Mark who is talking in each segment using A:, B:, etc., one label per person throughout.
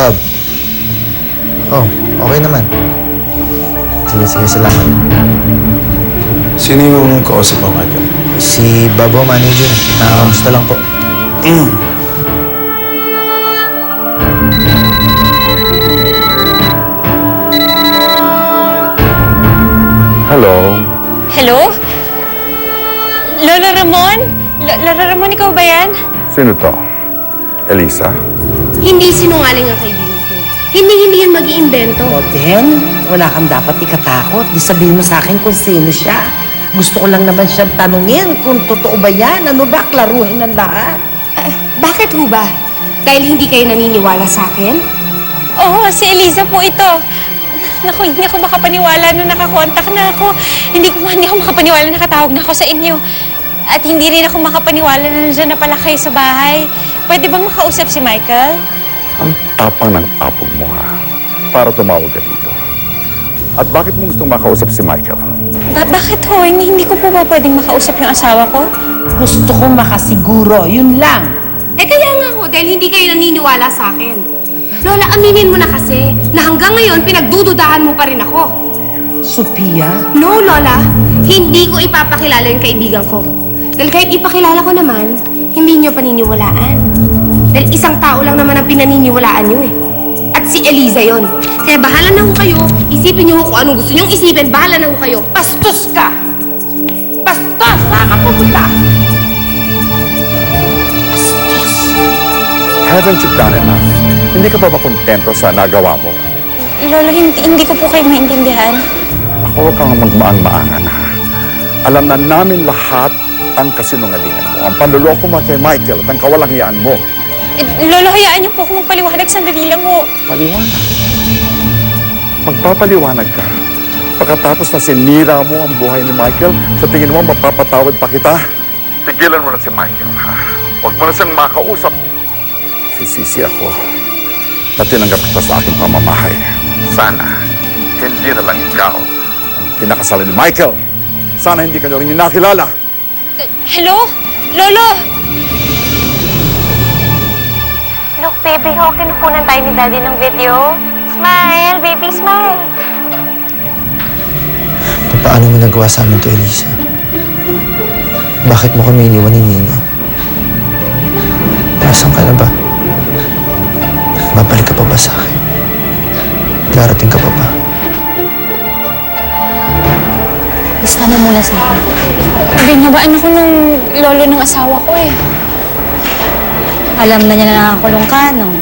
A: Bob. Oh, okay naman. Sige, salamat.
B: Sino yung kausap mo, Michael?
A: Si Bobo, manager. Nakakamusta lang po.
B: Hello?
C: Hello? Lola Ramon? Lola Ramon, ikaw ba yan?
B: Sino to? Elisa?
D: Hindi sinungaling ang kaibigan ko. Hindi yan mag-iimbento.
E: O, Den, wala kang dapat ikatakot. Di sabihin mo sa akin kung sino siya. Gusto ko lang naman siyang tanungin kung totoo ba yan. Ano ba, klaruhin ang lahat.
D: Bakit ho ba? Dahil hindi kayo naniniwala sa akin?
C: Oo, si Eliza po ito. Naku, hindi ako makapaniwala nung nakakontak na ako. Hindi ako makapaniwala na nakatawag na ako sa inyo. At hindi rin ako makapaniwala na nandiyan na pala kayo sa bahay. Pwede bang makausap si Michael?
B: Ang tapang ng apog mo, ha? Para tumawag ka dito. At bakit mo gustong makausap si Michael?
C: Bakit ho? Hindi ko po ba pwedeng makausap yung asawa ko?
E: Gusto kong makasiguro, yun lang.
D: Kaya nga ho, dahil hindi kayo naniniwala sa akin. Lola, aminin mo na kasi na hanggang ngayon pinagdududahan mo pa rin ako.
E: Sophia?
D: No, Lola. Hindi ko ipapakilala yung kaibigan ko. Dahil kahit ipakilala ko naman, hindi niyo paniniwalaan. Dahil isang tao lang naman ang pinaniniwalaan niyo eh. At si Eliza yon. Kaya bahala na ho kayo. Isipin niyo kung anong gusto niyong isipin. Bahala na ho kayo.
E: Bastos ka! Bastos! Saan ka pupunta?
B: Haven't you done enough? Hindi ka ba makontento sa nagawa mo?
C: Lolo, hindi ko po kayo maintindihan.
B: Ako, huwag kang magmaang-maangan, ha? Alam na namin lahat ang kasinungalingan mo, ang panluloko mo kay Michael at ang kawalanghiyaan mo.
C: Lolo, hayaan niyo po akong magpaliwanag. Sandali lang ho.
B: Paliwanag. Magpapaliwanag ka. Pagkatapos na sinira mo ang buhay ni Michael, sa tingin mo mapapatawad pa kita? Tigilan mo na si Michael, ha? Huwag mo na siyang makausap. Sisisi ako na tinanggap kita sa aking pamamahay. Sana, hindi na lang ikaw ang pinakasalan ni Michael. Sana hindi ka na rin nakilala.
C: Hello? Lolo? Look, baby, ho, kinukunan tayo ni Daddy ng video. Smile, baby, smile.
A: Paano mo nagawa sa amin to, Elisa? Bakit mo kami iniwan ni Nino? Nasaan ka na ba? Babalik ka pa ba sa akin? Darating ka pa ba?
C: Basta mo muna sa akin. Binabaan ako ng lolo ng asawa ko eh.
F: Alam na niya na nakakulong ka, no?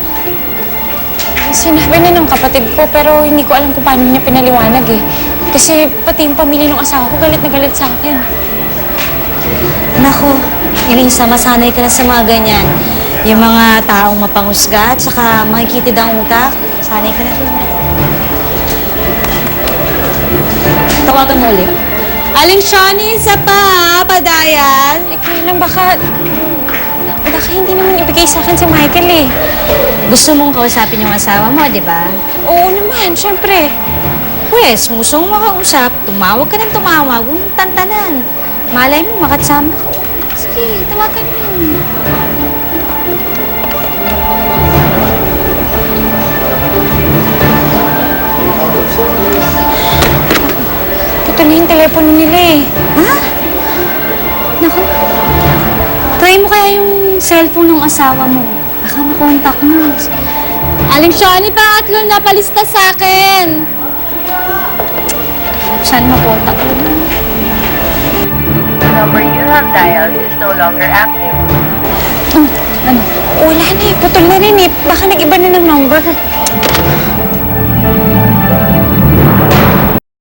C: Sinabi na ng kapatid ko pero hindi ko alam kung paano niya pinaliwanag eh. Kasi pati yung pamilya ng asawa ko galit na galit sa akin.
F: Nako, Elisa, masanay ka na sa mga ganyan. Yung mga taong mapanghusga at saka makikitid ang utak, sanay ka na rin. Tawagan mo ulit. Aling Shani, isa pa ha, padayan.
C: Eh kaya lang baka hindi naman ibigay sa akin si Michael eh.
F: Gusto mong kausapin yung asawa mo, di ba?
C: Oo naman, syempre.
F: Pwes, gusto mong makausap, tumawag ka ng tumawag, huwag mong tantanan. Malay mo, makatsama ko. Sige, tawagan mo.
C: Ito na yung telepono nila eh.
F: Ha? Naku, try mo kaya yung cellphone ng asawa mo. Baka makontak mo.
G: Aling Shani, pangatlo na palista sa akin.
F: Saan makontak mo?
H: The number you have dialed is no longer active.
C: Ano? Wala na eh. Putol na rin eh. Baka nag-iba na ng number.